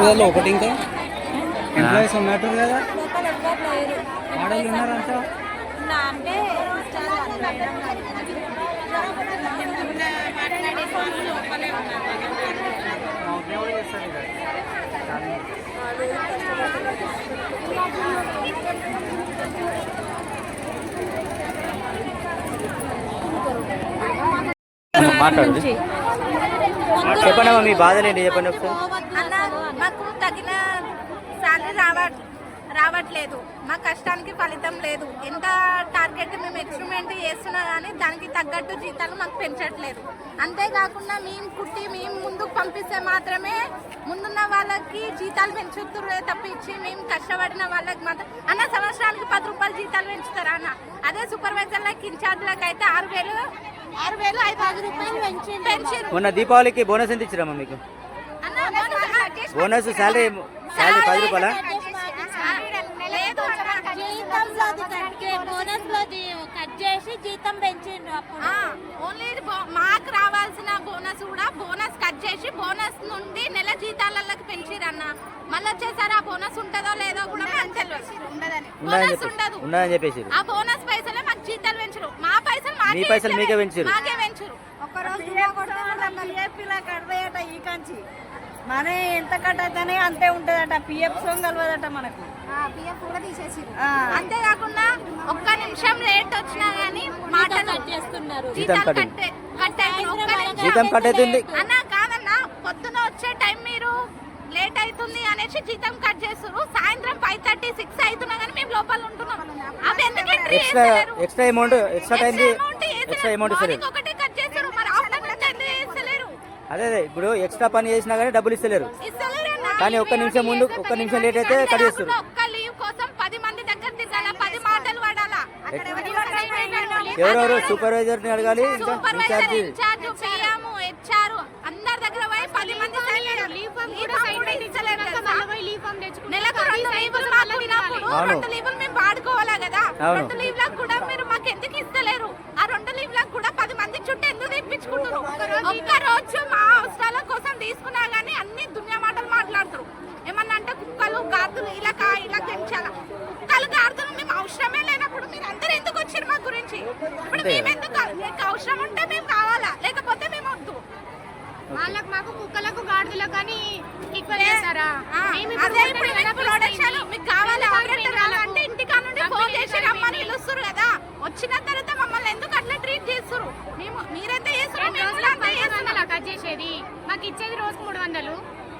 కదా ఒకటి ఇంకా ఎంప్లాయీస్ ఉన్నట్టు కదా ఆడవాళ్ళు ఉన్నారంతా అంటే మాట్లాడు చెప్పండి మీ బాధలేండి చెప్పండి ఒకసారి. అన్న మాకు తగిన శాలరీ రావట్లేదు, మా కష్టానికి ఫలితం లేదు. ఎంత టార్గెట్ మేము ఎక్స్పెరిమెంట్ చేస్తున్నా కానీ దానికి తగ్గట్టు జీతాలు మాకు పెంచట్లేదు. అంతేకాకుండా మేము కుట్టి మేము ముందుకు పంపిస్తే మాత్రమే ముందున్న వాళ్ళకి జీతాలు పెంచుతురే తప్పించి మేము కష్టపడిన వాళ్ళకి మాత్రం అన్న సంవత్సరానికి 10 రూపాయలు జీతాలు పెంచుతారా అన్న. అదే సూపర్వైజర్లకు ఇన్ఛార్జ్లకు అయితే 6,000 రూపాయలు పెంచారు. మొన్న దీపావళికి బోనస్ ఎంత ఇచ్చారమ్మా మీకు? Bonus salary 10 రూపాయలా? జీతం పెంచిండు. ఓన్లీ మాకు రావాల్సిన బోనస్ కూడా బోనస్ కట్ చేసి బోనస్ నుండి నెల జీతాలకి పెంచిరన్న. మళ్ళీ వచ్చేసారి ఆ బోనస్ ఉంటుందో లేదో కూడా బోనస్ ఉండదు ఉండదని చెప్పేసి ఆ బోనస్ పైసలే మాకు జీతాలు పెంచరు. మా పైసలు మీకే పెంచరు. ఒక్కరోజు ఈ కంచి మన ఎంత కట్ అయితేనే అంతే ఉంటదట. పిఎఫ్ సోం కలవదట మనకు. పిఎఫ్ కూడా తీసేసి అంతేకాకుండా ఒక్క నిమిషం లేట్ వచ్చినా గానీ మాటలు చేస్తున్నారు. జీతం కట్ అవుతుంది అన్న కాదన్నా, పొద్దున వచ్చే టైం మీరు లేట్ అవుతుంది అనేసి జీతం కట్ చేస్తారు. సాయంత్రం 5:30, 6 అవుతున్నా కానీ మేము లోపల ఉంటున్నాం. అవి ఎందుకు ఎక్స్ట్రా అమౌంట్ ఒకటే కట్ చేస్తారు. మరి ఆఫ్టర్నూన్ ఎందుకు చేస్తలేరు? అదే ఇప్పుడు ఎక్స్ట్రా పని చేసినా కానీ డబ్బులు ఇస్తలేరు. కానీ ఒక్క నిమిషం లేట్ అయితే కట్ చేస్తారు. ఒక్క లీవ్ కోసం 10 మంది దగ్గర తిరగాల, 10 మాటలు పడాలా. ఎవరెవరు సూపర్వైజర్ ని అడగాలి, ఇన్ఛార్జ్ పిఎం హెచ్ఆర్ అందరి దగ్గర పోయి 10 మంది నెలకు 2 లీవులు మాకున్నప్పుడు 2 లీవులు మేము వాడుకోవాలా కదా. 2 లీవులకు కూడా మీరు మాకు ఎందుకు ఇస్తలేరు? ఆ 2 లీవులకు కూడా 10 మంది చుట్టూ ఎందుకు తెప్పించుకుంటారు? ఒక్క రోజు మా అవసరాల కోసం తీసుకున్నా గానీ అన్ని దునియా మాటలు మాట్లాడుతారు. ఏమన్నా అంటే కుక్కలు గార్దులు ఇలా పెంచాలా. కుక్కలు గార్దులు మేము అవసరమే లేనప్పుడు మీరు అందరు ఎందుకు వచ్చారు మా గురించి? ఇప్పుడు మేమెందుకు? మీకు అవసరం ఉంటే మేము కావాలా, లేకపోతే మేము వద్దు. వాళ్ళకి మాకు కుక్కలకు గాడిదలకు కానీ ఈక్వల్ చేస్తారా? మీకు కావాలి అంటే ఇంటికా నుండి ఫోన్ చేసి రమ్మని పిలుస్తారు కదా. వచ్చిన తర్వాత మమ్మల్ని ఎందుకు అట్లా ట్రీట్ చేస్తారు? మీరైతే కట్ చేసేది మాకు ఇచ్చేది రోజు 300,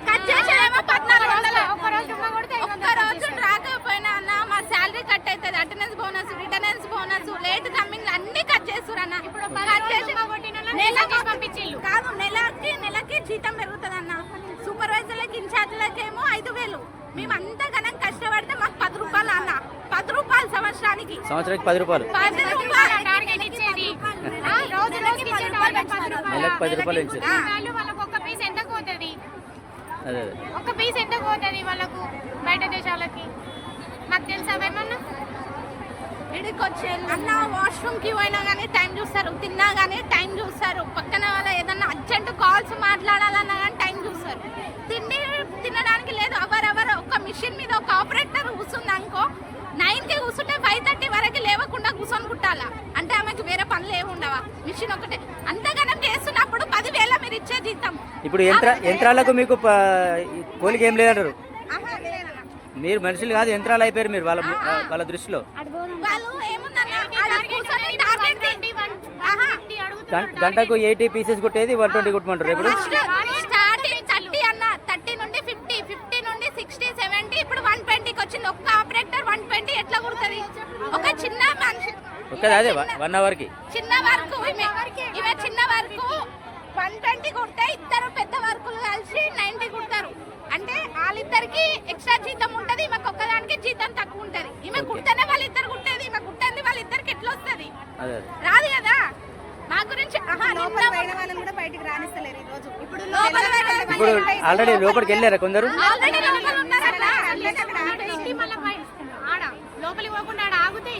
కట్ చేసేదేమో 1400. ఒక్క రోజు రాకపోయినా అన్న మా శాలరీ కట్ అవుతుంది. అటెండెన్స్ బోనస్, రిటర్నెన్స్ బోనస్, లేట్ కమింగ్ అన్ని కట్ చేస్తారు అన్న. ఇప్పుడు పంపించిల్లు కాదు, నెలకి జీతం పెరుగుతుంది అన్న. సూపర్వైజర్లకి ఇన్ఛార్జ్లకి ఏమో 5,000. మేము అంతా ఘనం కష్టపడితే మాకు 10 రూపాయలు అన్న. 10 రూపాయలు సంవత్సరానికి 10 రూపాయలు. 10 రూపాయలు ఇచ్చేది. నెలకు 10 రూపాయలు ఇచ్చేది. వాళ్ళకు ఒక పీస్ ఎంత పోతుంది? ఒక పీస్ ఎంత పోతుంది వాళ్ళకు బయట దేశాలకి? మాకు తెలుసా ఏమన్నా? ఇడికి వచ్చే అన్న వాష్రూమ్ కి పోయినా కానీ టైం చూస్తారు, తిన్నా కానీ టైం చూస్తారు. పక్కన వాళ్ళ ఏదన్నా అర్జెంట్ కాల్స్ మాట్లాడాలన్నా కానీ టైం చూస్తారు. తినడానికి లేదు. ఎవరెవరు ఒక మిషన్ మీద ఒక ఆపరేటర్ కూర్చుంది అనుకో, 9కి కూర్చుంటే 5:30 వరకు లేవకుండా కూర్చొని కుట్టాలా. అంటే ఆమెకి వేరే పనులు ఏమి ఉండవా? మిషన్ ఒకటే. అంతగానం చేస్తున్నప్పుడు 10,000 మీరు ఇచ్చే జీతం. ఇప్పుడు యంత్రాలకు మీకు పోలిక ఏం లేదంటారు. మీరు మనుషులు కాదు, యంత్రాలు అయిపోయారు మీరు వాళ్ళ దృష్టిలో. గంటకు 80 పీసెస్ కొట్టేది 120 కొట్టమంటారు. ఇప్పుడు స్టార్టింగ్ 30 అన్న, 30 నుండి 50, 50 నుండి 60, 70, ఇప్పుడు 120కి వచ్చింది. ఒక్క ఆపరేటర్ 120 ఎట్లా కుడుతుంది? ఒక చిన్న మనిషి అదే 1 అవర్ కి చిన్న వర్క్, ఇవే చిన్న వర్క్ 120 కుడితే ఇద్దరు పెద్ద వర్కులు కలిసి 90 కుడతారు. అంటే వాళ్ళిద్దరికి ఎక్స్ట్రా జీతం ఉంటది, మాకు ఒక్కదానికి జీతం తక్కువ ఉంటది. ఈమె కుడితేనే వాళ్ళిద్దరు కుట్టేది, ఈమె కుట్టండి వాళ్ళిద్దరికి ఎట్లా వస్తుంది? రాదు కదా. మా గురించి ఇప్పుడు ఆల్రెడీ లోపలికి వెళ్ళారా కొందరు? లోపలికి పోకుండా ఆగితే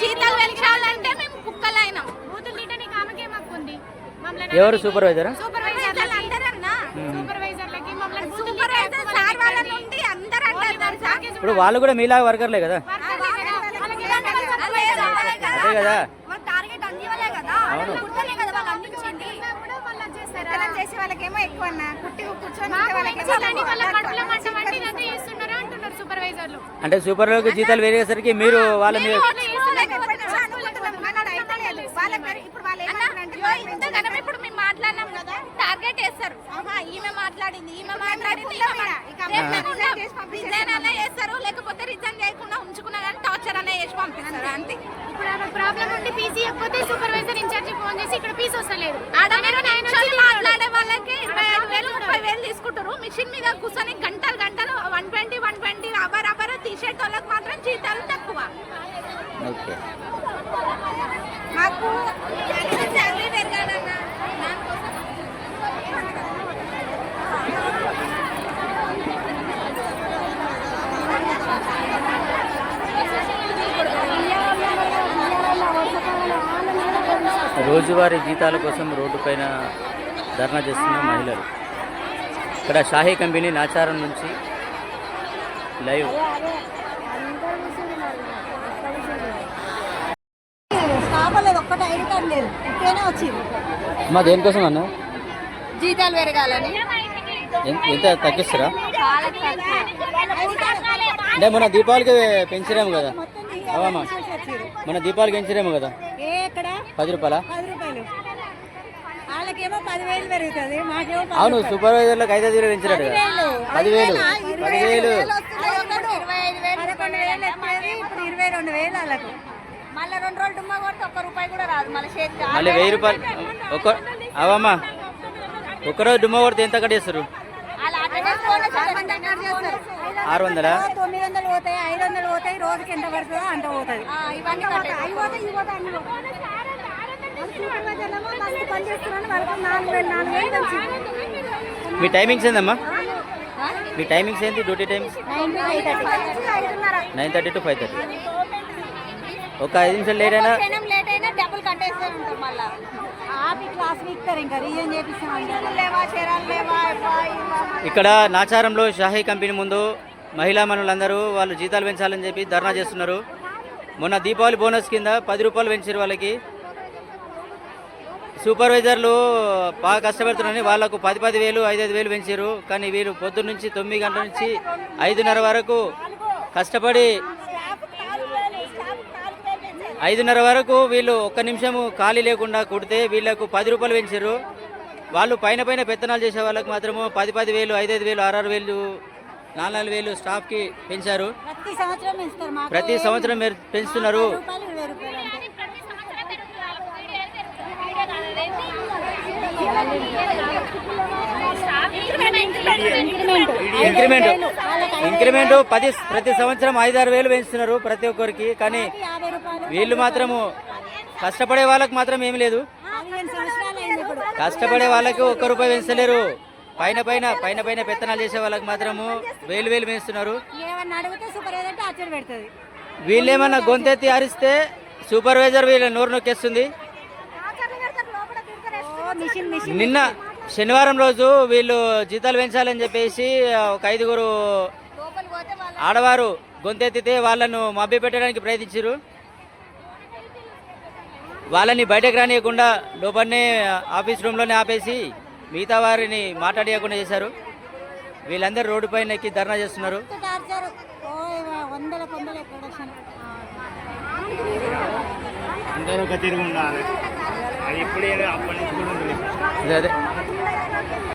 జీతాలు పెంచాలంటే మేము కుక్కలైనా బూతులు తిట్టడానికి ఆమెకే మాకు ఉంది. ఎవరు సూపర్వైజరా? సూపర్వైజర్లకి సూపర్వైజర్ సార్ వాళ్ళని ఇప్పుడు వాళ్ళు కూడా మీలాగా వర్కర్లే కదా. అదే కదా. టార్గెట్ అందివలే కదా, అవును. కుట్టలే కదా వాళ్ళు అందించింది. ఉత్తరం చేసే వాళ్ళకేమో ఎక్కువ అన్న, కుట్టి కూర్చొని మాకు ఉండే వాళ్ళకేమో పెంచాలని వాళ్ళ తక్కువ. కడుపులో మంట మండి ఇదంతా చేస్తున్నారు అంటున్నారు సూపర్వైజర్లు. అంటే సూపర్లోకి జీతాలు వేరేసరికి మీరు వాళ్ళ మీద ఇప్పుడు మేము మాట్లాడినాం కదా, టార్గెట్ వేస్తారు. ఈమె మాట్లాడింది, ఈమె మాట్లాడింది, రిజైన్ అనే చేస్తారు, లేకపోతే రిజైన్ చేయకుండా ఉంచుకున్నా కానీ టార్చర్ అనే చేసి పంపిస్తారు అంతే. ఇప్పుడు ఆమె ప్రాబ్లం ఉండి పీసీ ఇవ్వకపోతే సూపర్వైజర్ ఇన్ఛార్జ్ ఫోన్ చేసి ఇక్కడ పీస్ వస్తలేదు. మాట్లాడే వాళ్ళకి 25,000 30,000 తీసుకుంటారు. మిషన్ మీద కూర్చొని గంటలు 120 అవర్ తీసేట వాళ్ళకి మాత్రం జీతాలు తక్కువ. ఓకే. మాకు శాలరీ పెరగాలన్నా దానికోసం రోజువారీ జీతాల కోసం రోడ్డుపైన ధర్నా చేస్తున్న మహిళలు. ఇక్కడ షాహీ కంపెనీ నాచారం నుంచి లైవ్. స్టాఫ్ లేదు, ఒక్కటి ఐడి కార్డు లేదు, ఇక్కడనే వచ్చింది. మా దేనికోసం అన్న? జీతాలు పెరగాలని. ఎంత తగ్గిస్తారా? అంటే మన దీపావళికి పెంచిరేమో కదా. అవమ్మా మన దీపావళికి పెంచిరేమో కదా. ఎక్కడ 10 రూపాయలా? 10 రూపాయలు. వాళ్ళకేమో 10,000 పెరుగుతుంది, మాకేమో అవును, సూపర్వైజర్లకు 5,000 పెంచినట్టు కదా. 10,000 11,000 ఇప్పుడు 22,000 వాళ్ళకు. మళ్ళీ 2 రోజులు డుమ్మా కొడితే ₹1 కూడా రాదు. మళ్ళీ మళ్ళీ 1,000 రూపాయలు అవమ్మా. ఒక్కరోజు డుమ్మ కొడితే ఎంత కట్టేస్తారు? 600. 900 పోతాయి, 500 పోతాయి. రోజుకి ఎంత పడుతుందో అంత పోతుంది. ఇవన్నీ పని చేస్తున్నాను వాళ్ళకి 4,000 మీ టైమింగ్స్ ఏందమ్మా? మీ టైమింగ్స్ ఏంటి? Duty times 9:30 to 5:30. ఒక 5 నిమిషాలు లేట్ అయినా లేట్ అయినా డబ్బులు కట్టేస్తూ ఉంటాం. మళ్ళీ క్లాస్ వీక్తారు, ఇంకా రీజన్ చేపిస్తాం. లేవా చీరాలు లేవా. ఇక్కడ నాచారంలో షాహీ కంపెనీ ముందు మహిళా మనులందరూ వాళ్ళు జీతాలు పెంచాలని చెప్పి ధర్నా చేస్తున్నారు. మొన్న దీపావళి బోనస్ కింద 10 రూపాయలు పెంచారు వాళ్ళకి. సూపర్వైజర్లు బాగా కష్టపడుతున్నారని వాళ్ళకు 10,000 5,000 పెంచారు. కానీ వీరు పొద్దున్న నుంచి 9 గంటల నుంచి 5:30 వరకు కష్టపడి 5:30 వరకు వీళ్ళు ఒక్క నిమిషము ఖాళీ లేకుండా కుడితే వీళ్ళకు 10 రూపాయలు పెంచారు. వాళ్ళు పైన పెత్తనాలు చేసే వాళ్ళకు మాత్రము 10,000 5,000 6,000 4,000 స్టాఫ్కి పెంచారు. ప్రతి సంవత్సరం పెంచుతున్నారు. ఇంక్రిమెంట్ ప్రతి సంవత్సరం 5-6 పెంచుతున్నారు ప్రతి ఒక్కరికి. కానీ వీళ్ళు మాత్రము కష్టపడే వాళ్ళకి మాత్రం ఏమి లేదు. కష్టపడే వాళ్ళకి ₹1 పెంచలేరు. పైన పెత్తనాలు చేసే వాళ్ళకి మాత్రము 1,000 పెంచుతున్నారు. వీళ్ళేమన్నా గొంతెత్తి అరిస్తే సూపర్వైజర్ వీళ్ళ నోరు నొక్కేస్తుంది. నిన్న శనివారం రోజు వీళ్ళు జీతాలు పెంచాలని చెప్పేసి ఒక 5 ఆడవారు గొంతెత్తితే వాళ్ళను మభ్య పెట్టడానికి ప్రయత్నించారు. వాళ్ళని బయటకు రానియకుండా లోపలనే ఆఫీస్ రూమ్లోనే ఆపేసి మిగతా వారిని మాట్లాడియకుండా చేశారు. వీళ్ళందరూ రోడ్డు పైన ఎక్కి ధర్నా చేస్తున్నారు. అదే